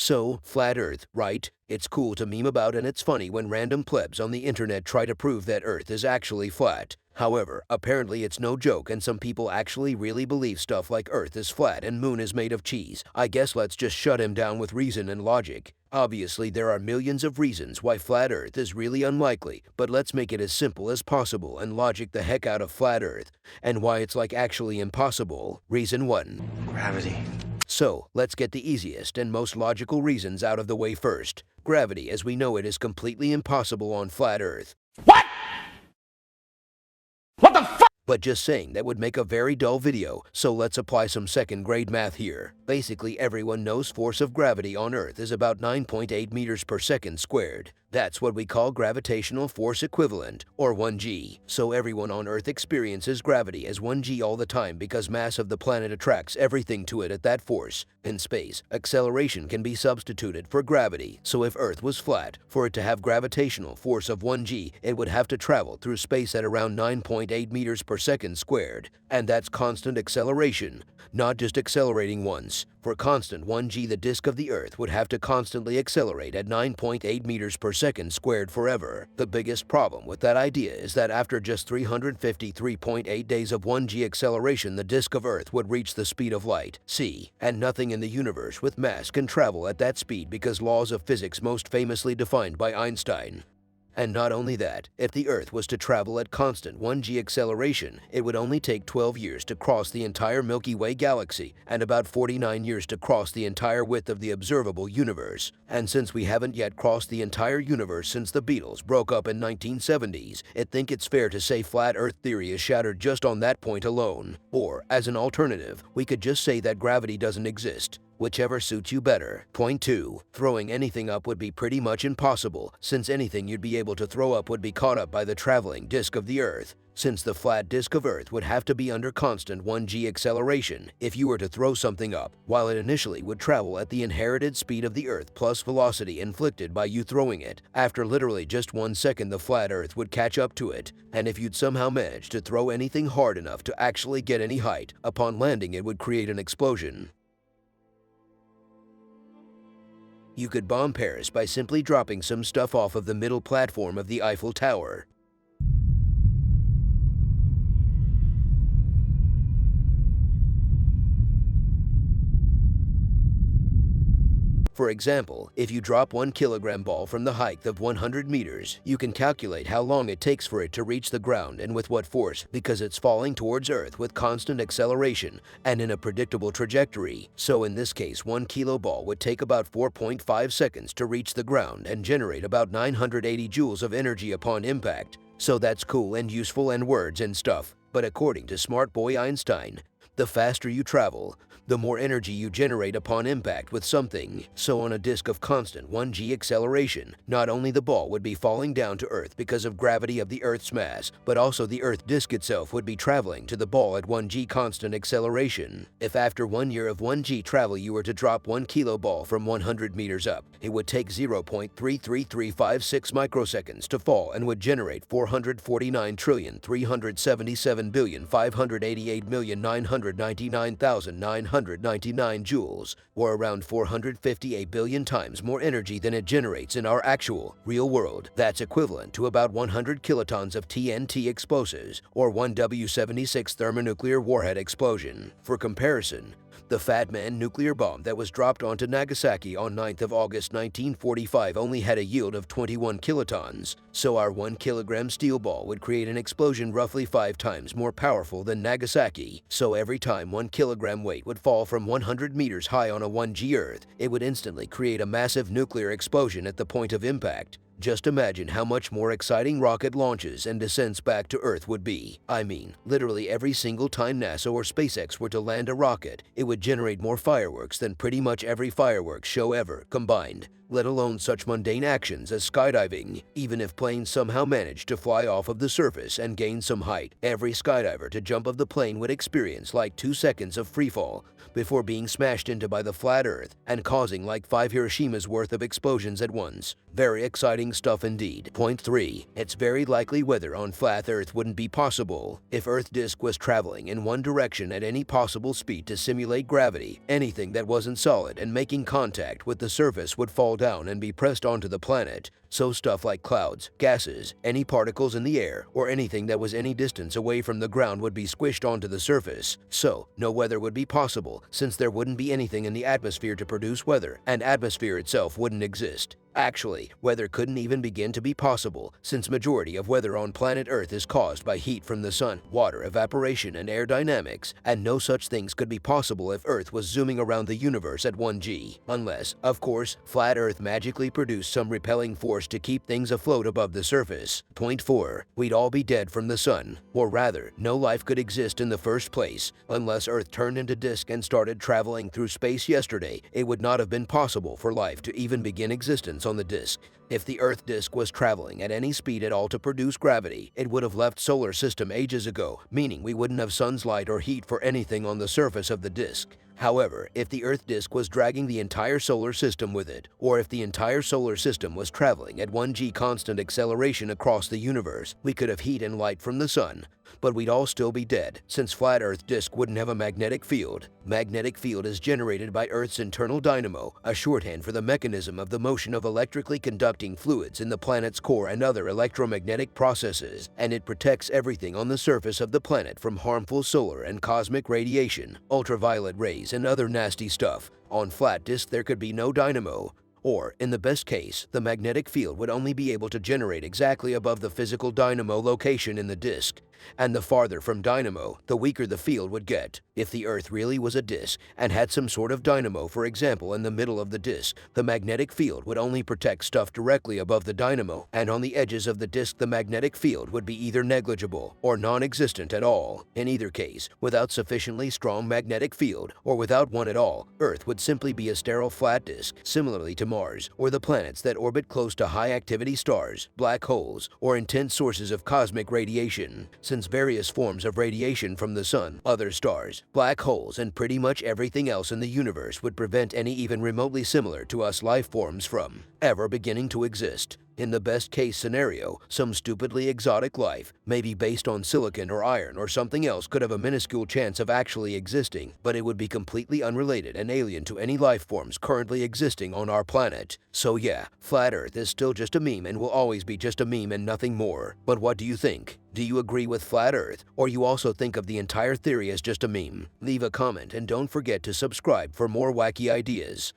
So, flat Earth, right? It's cool to meme about and it's funny when random plebs on the internet try to prove that Earth is actually flat. However, apparently it's no joke and some people actually really believe stuff like Earth is flat and Moon is made of cheese. I guess let's just shut him down with reason and logic. Obviously, there are millions of reasons why flat Earth is really unlikely, but let's make it as simple as possible and logic the heck out of flat Earth and why it's like actually impossible. Reason 1. Gravity. So, let's get the easiest and most logical reasons out of the way first. Gravity as we know it is completely impossible on flat Earth. What? What the fuck? But just saying that would make a very dull video, so let's apply some second grade math here. Basically everyone knows force of gravity on Earth is about 9.8 meters per second squared. That's what we call gravitational force equivalent, or 1g. So everyone on Earth experiences gravity as 1g all the time because mass of the planet attracts everything to it at that force. In space, acceleration can be substituted for gravity, so if Earth was flat, for it to have gravitational force of 1g, it would have to travel through space at around 9.8 meters per second squared. And that's constant acceleration, not just accelerating once. For constant 1g, the disk of the Earth would have to constantly accelerate at 9.8 meters per second squared forever. The biggest problem with that idea is that after just 353.8 days of 1g acceleration, the disk of Earth would reach the speed of light, c, and nothing in the universe with mass can travel at that speed because laws of physics most famously defined by Einstein. And not only that, if the Earth was to travel at constant 1g acceleration, it would only take 12 years to cross the entire Milky Way galaxy and about 49 years to cross the entire width of the observable universe. And since we haven't yet crossed the entire universe since the Beatles broke up in 1970s, I think it's fair to say flat Earth theory is shattered just on that point alone. Or, as an alternative, we could just say that gravity doesn't exist. Whichever suits you better. Point 2. Throwing anything up would be pretty much impossible, since anything you'd be able to throw up would be caught up by the traveling disk of the Earth. Since the flat disk of Earth would have to be under constant 1g acceleration if you were to throw something up, while it initially would travel at the inherited speed of the Earth plus velocity inflicted by you throwing it. After literally just 1 second, the flat Earth would catch up to it, and if you'd somehow manage to throw anything hard enough to actually get any height, upon landing it would create an explosion. You could bomb Paris by simply dropping some stuff off of the middle platform of the Eiffel Tower. For example, if you drop 1 kilogram ball from the height of 100 meters, you can calculate how long it takes for it to reach the ground and with what force, because it's falling towards Earth with constant acceleration and in a predictable trajectory. So in this case, 1 kilo ball would take about 4.5 seconds to reach the ground and generate about 980 joules of energy upon impact. So that's cool and useful and words and stuff. But according to smart boy Einstein, the faster you travel, the more energy you generate upon impact with something. So on a disk of constant 1g acceleration, not only the ball would be falling down to Earth because of gravity of the Earth's mass, but also the Earth disk itself would be traveling to the ball at 1g constant acceleration. If after 1 year of 1g travel you were to drop 1 kilo ball from 100 meters up, it would take 0.33356 microseconds to fall and would generate 449,377,588,999,999 joules, or around 458 billion times more energy than it generates in our actual, real world. That's equivalent to about 100 kilotons of TNT explosives, or 1 W-76 thermonuclear warhead explosion. For comparison, the Fat Man nuclear bomb that was dropped onto Nagasaki on 9th of August 1945 only had a yield of 21 kilotons, so our 1 kilogram steel ball would create an explosion roughly 5 times more powerful than Nagasaki. So every time 1 kilogram weight would fall from 100 meters high on a 1G Earth, it would instantly create a massive nuclear explosion at the point of impact. Just imagine how much more exciting rocket launches and descents back to Earth would be. I mean, literally every single time NASA or SpaceX were to land a rocket, it would generate more fireworks than pretty much every fireworks show ever combined. let alone such mundane actions as skydiving. Even if planes somehow managed to fly off of the surface and gain some height, every skydiver to jump off the plane would experience like 2 seconds of freefall before being smashed into by the flat Earth and causing like 5 Hiroshima's worth of explosions at once. Very exciting stuff indeed. Point 3. It's very likely weather on flat Earth wouldn't be possible. If Earth's disk was traveling in one direction at any possible speed to simulate gravity, anything that wasn't solid and making contact with the surface would fall down and be pressed onto the planet. So stuff like clouds, gases, any particles in the air, or anything that was any distance away from the ground would be squished onto the surface. So, no weather would be possible since there wouldn't be anything in the atmosphere to produce weather, and atmosphere itself wouldn't exist. Actually, weather couldn't even begin to be possible since majority of weather on planet Earth is caused by heat from the sun, water evaporation, and air dynamics, and no such things could be possible if Earth was zooming around the universe at 1G. Unless, of course, flat Earth magically produced some repelling force to keep things afloat above the surface. Point 4. We'd all be dead from the sun. Or rather, no life could exist in the first place. Unless Earth turned into disk and started traveling through space yesterday, it would not have been possible for life to even begin existence on the disk. If the Earth disk was traveling at any speed at all to produce gravity, it would have left solar system ages ago, meaning we wouldn't have sun's light or heat for anything on the surface of the disk. However, if the Earth disk was dragging the entire solar system with it, or if the entire solar system was traveling at 1G constant acceleration across the universe, we could have heat and light from the sun. But we'd all still be dead, since flat Earth disk wouldn't have a magnetic field. Magnetic field is generated by Earth's internal dynamo, a shorthand for the mechanism of the motion of electrically conducting fluids in the planet's core and other electromagnetic processes, and it protects everything on the surface of the planet from harmful solar and cosmic radiation, ultraviolet rays, and other nasty stuff. On flat disk there could be no dynamo. Or, in the best case, the magnetic field would only be able to generate exactly above the physical dynamo location in the disk. And the farther from dynamo, the weaker the field would get. If the Earth really was a disk and had some sort of dynamo, for example, in the middle of the disk, the magnetic field would only protect stuff directly above the dynamo, and on the edges of the disk the magnetic field would be either negligible or non-existent at all. In either case, without sufficiently strong magnetic field, or without one at all, Earth would simply be a sterile flat disk, similarly to Mars, or the planets that orbit close to high-activity stars, black holes, or intense sources of cosmic radiation. Since various forms of radiation from the sun, other stars, black holes, and pretty much everything else in the universe would prevent any even remotely similar to us life forms from ever beginning to exist. In the best-case scenario, some stupidly exotic life, maybe based on silicon or iron or something else, could have a minuscule chance of actually existing, but it would be completely unrelated and alien to any life forms currently existing on our planet. So yeah, flat Earth is still just a meme and will always be just a meme and nothing more. But what do you think? Do you agree with flat Earth, or you also think of the entire theory as just a meme? Leave a comment and don't forget to subscribe for more wacky ideas.